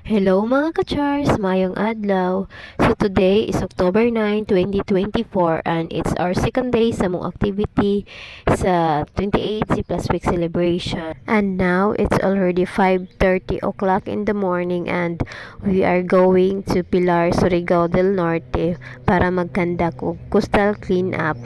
Hello mga ka-chars, mayong adlaw. So today is October 9, 2024 and it's our second day sa mong activity sa 28 C Plus Week celebration. And now it's already 5:30 o'clock in the morning and we are going to Pilar, Surigao del Norte para mag-conduct og coastal cleanup.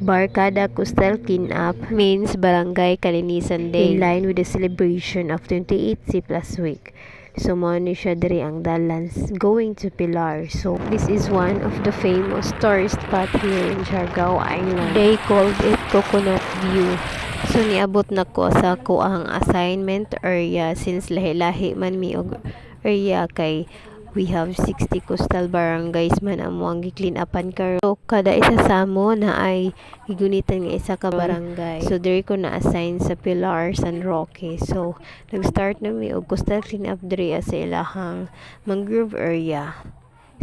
Barkada Coastal Cleanup means Barangay Kalinisan Day in line with the celebration of 28 C Plus Week. So, mo ni siya diri ang dalan going to Pilar. So, this is one of the famous tourist spot here in Siargao Island. They called it Coconut View. So, niabot na ko sa kuang assignment area since lahi-lahi man mi og area kay we have 60 coastal barangays man amuang gi-clean upan karon. So, kada isa sa mo na ay gigunitan nga isa ka barangay. So, diri ko na-assign sa Pilar, San Roque. So, nag-start na mi og coastal clean up diri sa ilahang mangrove area.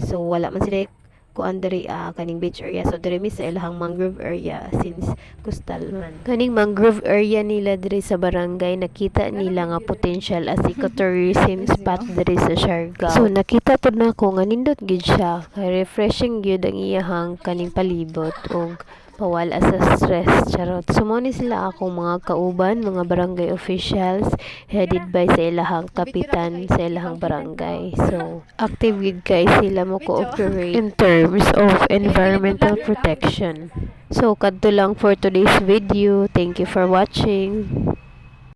So, wala man sila kuan diri kaning beach area. So, diri mi sa ilahang mangrove area since coastal man. Kaning mangrove area nila diri sa barangay, nakita nila nga potential as ecotourism spot diri sa Siargao. So, nakita pod na ko nga nindot gid siya. Kay refreshing gyud ang iyahang kaning palibot og pawala sa stress, charot. Sumuni sila akong mga kauban, mga barangay officials, headed by sa ilahang kapitan sa ilahang barangay. So, active gid kay sila mo cooperate in terms of environmental protection. So, kadto lang for today's video. Thank you for watching.